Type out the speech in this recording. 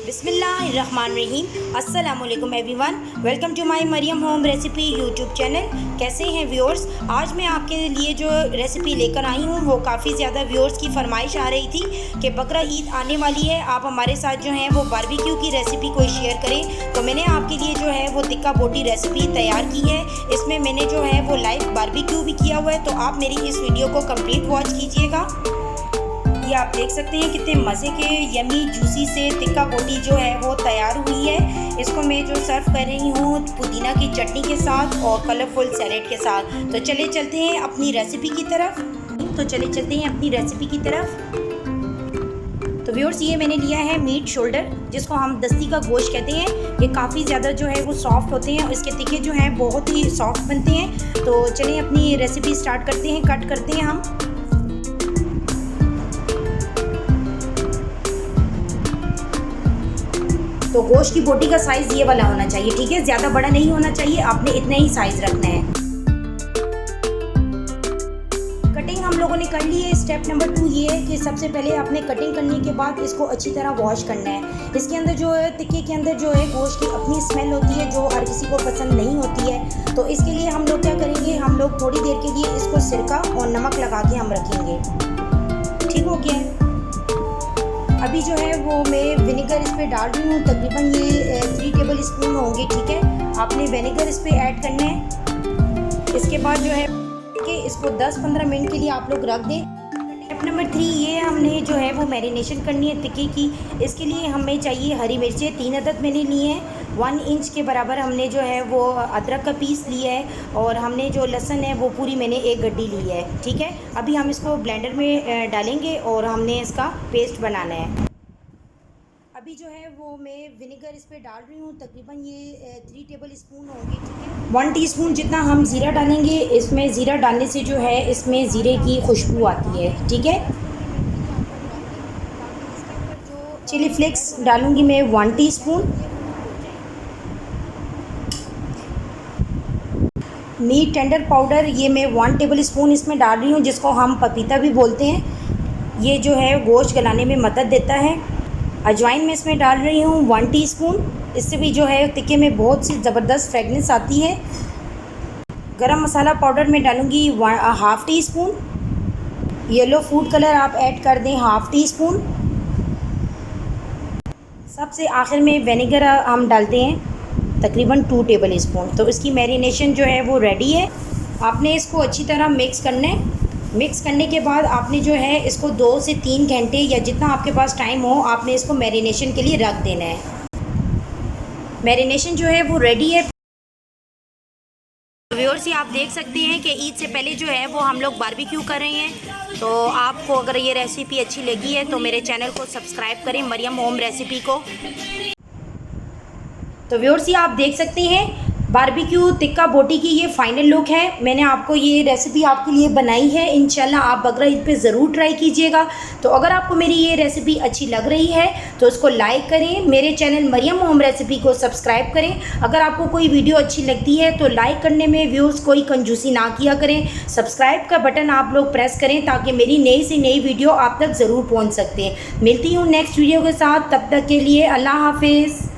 बिस्मिल्लाहिर्रहमानिर्रहीम। अस्सलामुअलैकुम everyone, welcome to my Mariyam home recipe YouTube channel. कैसे हैं व्यूअर्स? आज मैं आपके लिए जो रेसिपी लेकर आई हूँ वो काफ़ी ज़्यादा व्यूअर्स की फरमाइश आ रही थी कि बकरा ईद आने वाली है, आप हमारे साथ जो है वो बारबेक्यू की रेसिपी कोई शेयर करें। तो मैंने आपके लिए जो है वो टिक्का बोटी रेसिपी तैयार की है। इसमें मैंने जो है वो लाइव बारबेक्यू भी किया हुआ है, तो आप मेरी इस वीडियो को कंप्लीट वॉच कीजिएगा। ये आप देख सकते हैं कितने मज़े के यमी जूसी से टिक्का बोटी जो है वो तैयार हुई है। इसको मैं जो सर्व कर रही हूँ पुदीना की चटनी के साथ और कलरफुल सैलेड के साथ। तो चले चलते हैं अपनी रेसिपी की तरफ। तो व्यूअर्स, ये मैंने लिया है मीट शोल्डर, जिसको हम दस्ती का गोश्त कहते हैं। ये काफ़ी ज़्यादा जो है वो सॉफ्ट होते हैं और इसके टिक्के जो हैं बहुत ही सॉफ्ट बनते हैं। तो चलिए अपनी रेसिपी स्टार्ट करते हैं, कट करते हैं हम। तो गोश्त की बोटी का साइज़ ये वाला होना चाहिए, ठीक है? ज़्यादा बड़ा नहीं होना चाहिए, आपने इतना ही साइज़ रखना है। कटिंग हम लोगों ने कर ली है। स्टेप नंबर 2 ये है कि सबसे पहले आपने कटिंग करने के बाद इसको अच्छी तरह वॉश करना है। इसके अंदर जो है टिक्के के अंदर जो है गोश्त की अपनी स्मेल होती है जो हर किसी को पसंद नहीं होती है। तो इसके लिए हम लोग क्या करेंगे, हम लोग थोड़ी देर के लिए इसको सिरका और नमक लगा के हम रखेंगे। ठीक हो गया? अभी जो है वो मैं विनेगर इस पर डाल रही हूँ, तकरीबन ये 3 टेबल स्पून होंगे, ठीक है? आपने विनेगर इस पर ऐड करना है। इसके बाद जो है कि इसको 10-15 मिनट के लिए आप लोग रख दें। स्टेप नंबर 3 ये हमने जो है वो मैरिनेशन करनी है टिक्के की। इसके लिए हमें चाहिए हरी मिर्चें 3 अदद मैंने लिए हैं। 1 इंच के बराबर हमने जो है वो अदरक का पीस लिया है और हमने जो लहसुन है वो पूरी मैंने 1 गड्डी ली है, ठीक है? अभी हम इसको ब्लेंडर में डालेंगे और हमने इसका पेस्ट बनाना है। अभी जो है वो मैं विनेगर इस पर डाल रही हूँ, तकरीबन ये 3 टेबल स्पून होंगे, ठीक है? 1 टीस्पून जितना हम ज़ीरा डालेंगे। इसमें ज़ीरा डालने से जो है इसमें ज़ीरे की खुशबू आती है, ठीक है? चिली फ्लेक्स डालूंगी मैं 1 टीस्पून। मीट टेंडर पाउडर ये मैं 1 टेबल स्पून इसमें डाल रही हूँ, जिसको हम पपीता भी बोलते हैं। ये जो है गोश्त गलाने में मदद देता है। अजवाइन मैं इसमें डाल रही हूँ 1 टीस्पून। इससे भी जो है टिक्के में बहुत सी ज़बरदस्त फ्रेगनेंस आती है। गरम मसाला पाउडर में डालूँगी 1/2 टीस्पून। येलो फूड कलर आप ऐड कर दें 1/2 टीस्पून। सबसे आखिर में विनेगर हम डालते हैं तकरीबन 2 टेबल स्पून। तो इसकी मैरिनेशन जो है वो रेडी है। आपने इसको अच्छी तरह मिक्स करना है। मिक्स करने के बाद आपने जो है इसको 2 से 3 घंटे या जितना आपके पास टाइम हो आपने इसको मैरिनेशन के लिए रख देना है। मैरिनेशन जो है वो रेडी है। व्यूअर्स, आप देख सकते हैं कि ईद से पहले जो है वो हम लोग बारबेक्यू कर रहे हैं। तो आपको अगर ये रेसिपी अच्छी लगी है तो मेरे चैनल को सब्सक्राइब करें, मरियम होम रेसिपी को। तो व्यूअर्स, आप देख सकते हैं बारबेक्यू टिक्का बोटी की ये फाइनल लुक है। मैंने आपको ये रेसिपी आपके लिए बनाई है। इंशाल्लाह आप बकरा ईद पे ज़रूर ट्राई कीजिएगा। तो अगर आपको मेरी ये रेसिपी अच्छी लग रही है तो इसको लाइक करें, मेरे चैनल मरियम होम रेसिपी को सब्सक्राइब करें। अगर आपको कोई वीडियो अच्छी लगती है तो लाइक करने में व्यूअर्स कोई कंजूसी ना किया करें। सब्सक्राइब का बटन आप लोग प्रेस करें ताकि मेरी नई से नई वीडियो आप तक ज़रूर पहुँच सकते हैं। मिलती हूँ नेक्स्ट वीडियो के साथ, तब तक के लिए अल्लाह हाफिज़।